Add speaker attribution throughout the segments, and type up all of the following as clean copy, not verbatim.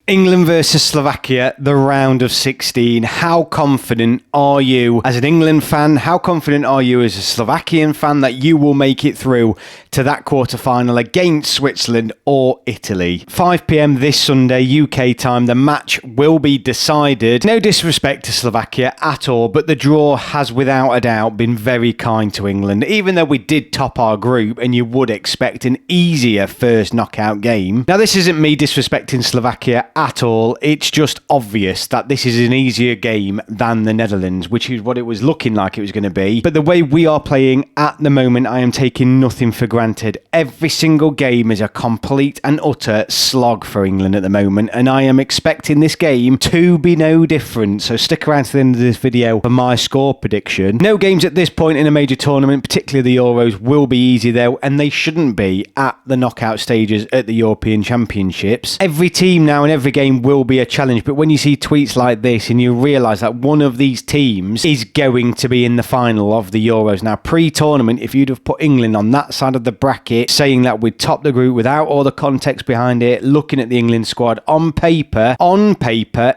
Speaker 1: England versus Slovakia, the round of 16. How confident are you as an England fan? How confident are you as a Slovakian fan that you will make it through to that quarter-final against Switzerland or Italy? 5 p.m. this Sunday, UK time, the match will be decided. No disrespect to Slovakia at all, but the draw has without a doubt been very kind to England, even though we did top our group and you would expect an easier first knockout game. Now, this isn't me disrespecting Slovakia at all. It's just obvious that this is an easier game than the Netherlands, which is what it was looking like it was going to be. But the way we are playing at the moment, I am taking nothing for granted. Every single game is a complete and utter slog for England at the moment, and I am expecting this game to be no different. So stick around to the end of this video for my score prediction. No games at this point in a major tournament, particularly the Euros, will be easy though, and they shouldn't be at the knockout stages at the European Championships. Every team now and every game will be a challenge, but when you see tweets like this and you realise that one of these teams is going to be in the final of the Euros. Now, pre-tournament, if you'd have put England on that side of the bracket, saying that we'd top the group without all the context behind it, looking at the England squad, on paper,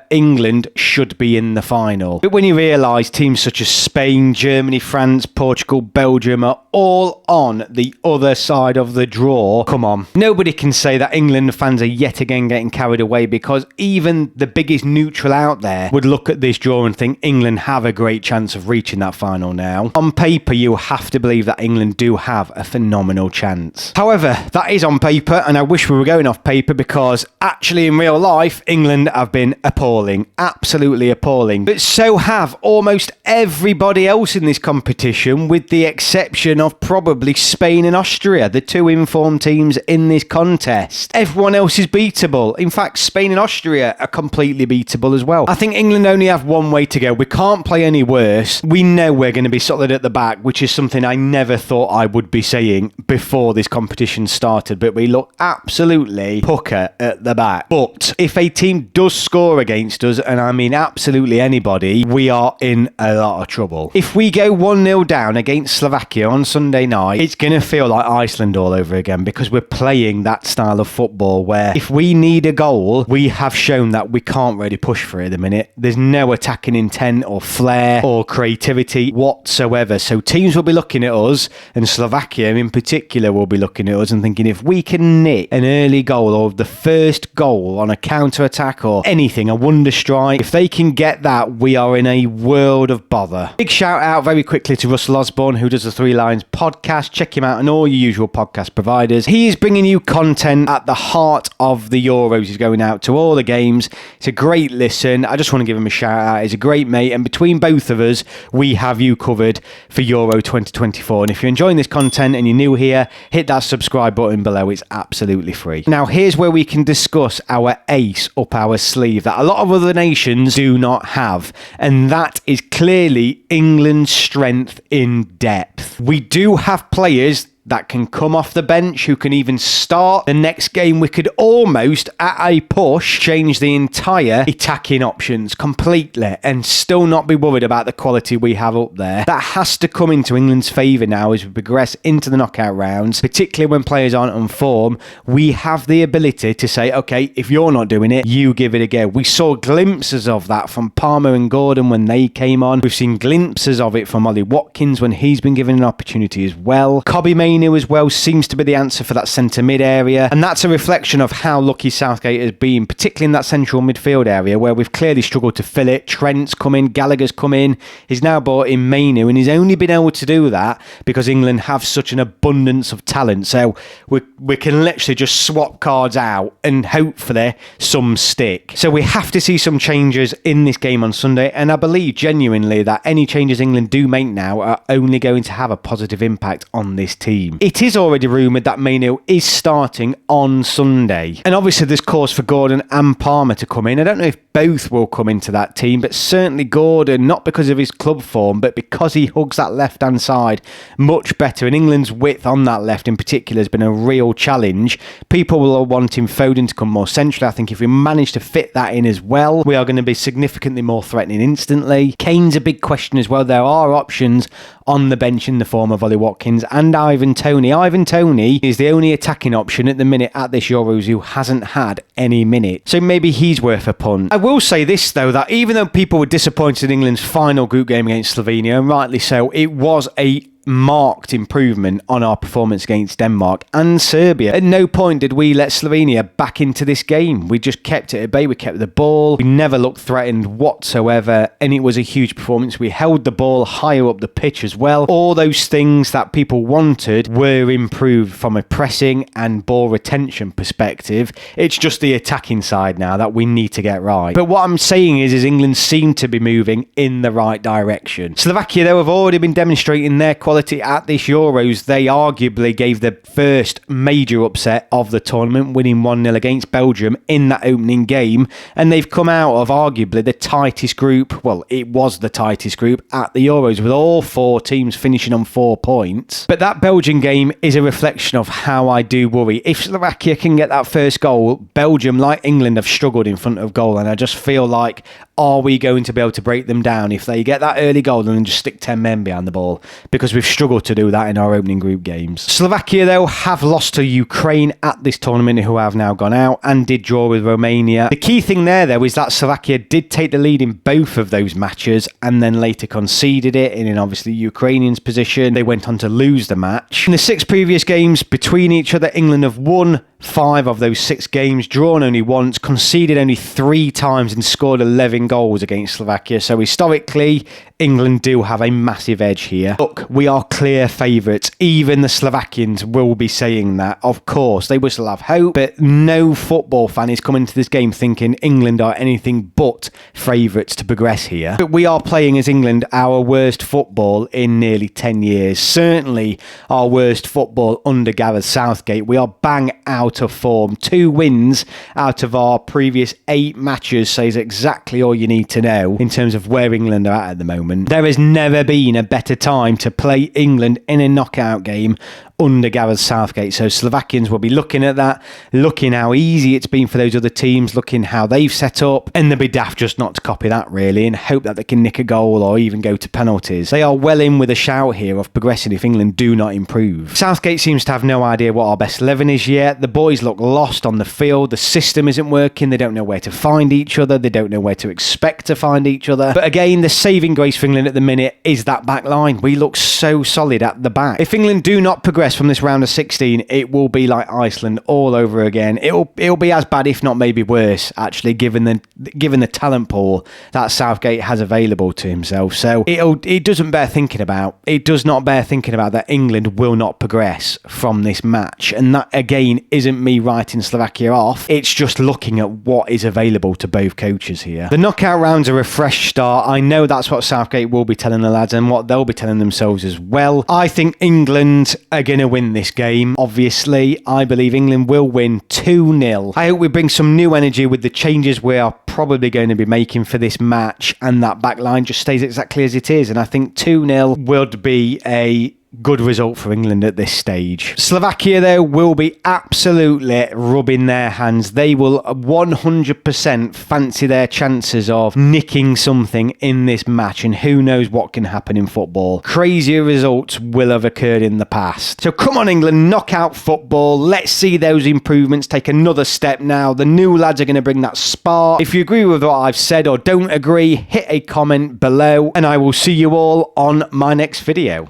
Speaker 1: England should be in the final. But when you realise teams such as Spain, Germany, France, Portugal, Belgium are all on the other side of the draw, come on. Nobody can say that England fans are yet again getting carried away, because even the biggest neutral out there would look at this draw and think England have a great chance of reaching that final now. On paper, you have to believe that England do have a phenomenal chance. However, that is on paper, and I wish we were going off paper, because actually in real life, England have been appalling. Absolutely appalling. But so have almost everybody else in this competition, with the exception of probably Spain and Austria, the two informed teams in this contest. Everyone else is beatable. In fact, Spain and Austria are completely beatable as well. I think England only have one way to go. We can't play any worse. We know we're going to be solid at the back, which is something I never thought I would be saying before this competition started, but we look absolutely pucker at the back. But if a team does score against us, and I mean absolutely anybody, we are in a lot of trouble. If we go 1-0 down against Slovakia on Sunday night, it's going to feel like Iceland all over again, because we're playing that style of football where if we need a goal, we have shown that we can't really push for it at the minute. There's no attacking intent or flair or creativity whatsoever. So teams will be looking at us, and Slovakia in particular will be looking at us and thinking, if we can nick an early goal or the first goal on a counter-attack or anything, a wonder strike, if they can get that, we are in a world of bother. Big shout out very quickly to Russell Osborne, who does the Three Lions podcast. Check him out on all your usual podcast providers. He is bringing you content at the heart of the Euros. He's going out to all the games. It's a great listen. I just want to give him a shout out. He's a great mate, and between both of us, we have you covered for Euro 2024. And if you're enjoying this content and you're new here, hit that subscribe button below. It's absolutely free. Now, here's where we can discuss our ace up our sleeve that a lot of other nations do not have, and that is clearly England's strength in depth. We do have players that can come off the bench, who can even start the next game. We could almost, at a push, change the entire attacking options completely and still not be worried about the quality we have up there. That has to come into England's favour now as we progress into the knockout rounds, particularly when players aren't on form. We have the ability to say, okay, if you're not doing it, you give it a go. We saw glimpses of that from Palmer and Gordon when they came on. We've seen glimpses of it from Ollie Watkins when he's been given an opportunity as well. Kobbie Mainoo as well seems to be the answer for that centre mid area, and that's a reflection of how lucky Southgate has been, particularly in that central midfield area where we've clearly struggled to fill it. Trent's come in, Gallagher's come in, he's now brought in Mainoo, and he's only been able to do that because England have such an abundance of talent. So we can literally just swap cards out and hopefully some stick. So we have to see some changes in this game on Sunday, and I believe genuinely that any changes England do make now are only going to have a positive impact on this team. It is already rumoured that Mainoo is starting on Sunday. And obviously there's cause for Gordon and Palmer to come in. I don't know if both will come into that team, but certainly Gordon, not because of his club form, but because he hugs that left-hand side much better. And England's width on that left in particular has been a real challenge. People will want him Foden to come more centrally. I think if we manage to fit that in as well, we are going to be significantly more threatening instantly. Kane's a big question as well. There are options on the bench in the form of Ollie Watkins and Ivan Ivan Toney. Ivan Toney is the only attacking option at the minute at this Euros who hasn't had any minutes. So maybe he's worth a punt. I will say this though, that even though people were disappointed in England's final group game against Slovenia, and rightly so, it was a marked improvement on our performance against Denmark and Serbia. At no point did we let Slovenia back into this game. We just kept it at bay. We kept the ball. We never looked threatened whatsoever, and it was a huge performance. We held the ball higher up the pitch as well. All those things that people wanted were improved from a pressing and ball retention perspective. It's just the attacking side now that we need to get right. But what I'm saying is England seem to be moving in the right direction. Slovakia, though, have already been demonstrating their quality at this Euros. They arguably gave the first major upset of the tournament, winning 1-0 against Belgium in that opening game, and they've come out of arguably the tightest group. Well, it was the tightest group at the Euros, with all 4 teams finishing on 4 points. But that Belgian game is a reflection of how I do worry. If Slovakia can get that first goal, Belgium, like England, have struggled in front of goal, and I just feel like, are we going to be able to break them down if they get that early goal and then just stick 10 men behind the ball? Because we've struggled to do that in our opening group games. Slovakia, though, have lost to Ukraine at this tournament, who have now gone out, and did draw with Romania. The key thing there, though, is that Slovakia did take the lead in both of those matches and then later conceded it, and in obviously Ukrainians' position, they went on to lose the match. In the 6 previous games between each other, England have won 5 of those 6 games, drawn only once, conceded only 3 times, and scored 11 goals against Slovakia. So historically, England do have a massive edge here. Look, we are clear favourites. Even the Slovakians will be saying that. Of course, they will still have hope, but no football fan is coming to this game thinking England are anything but favourites to progress here. But we are playing as England our worst football in nearly 10 years. Certainly our worst football under Gareth Southgate. We are bang out of form. 2 wins out of our previous 8 matches says exactly all you need to know in terms of where England are at the moment. There has never been a better time to play England in a knockout game under Gareth Southgate. So Slovakians will be looking at that, looking how easy it's been for those other teams, looking how they've set up, and they'll be daft just not to copy that really and hope that they can nick a goal or even go to penalties. They are well in with a shout here of progressing if England do not improve. Southgate seems to have no idea what our best 11 is yet. The boys look lost on the field. The system isn't working. They don't know where to find each other. They don't know where to expect to find each other. But again, the saving grace for England at the minute is that back line. We look so solid at the back. If England do not progress from this round of 16, it will be like Iceland all over again. It'll be as bad, if not maybe worse, actually, given the talent pool that Southgate has available to himself. So it doesn't bear thinking about. It does not bear thinking about that England will not progress from this match. And that, again, isn't me writing Slovakia off. It's just looking at what is available to both coaches here. The knockout rounds are a fresh start. I know that's what Southgate will be telling the lads and what they'll be telling themselves as well. I think England are going to win this game. Obviously, I believe England will win 2-0. I hope we bring some new energy with the changes we are probably going to be making for this match, and that back line just stays exactly as it is. And I think 2-0 would be a good result for England at this stage. Slovakia, though, will be absolutely rubbing their hands. They will 100% fancy their chances of nicking something in this match, and who knows what can happen in football. Crazier results will have occurred in the past. So come on, England, knock out football. Let's see those improvements take another step now. The new lads are going to bring that spark. If you agree with what I've said or don't agree, hit a comment below, and I will see you all on my next video.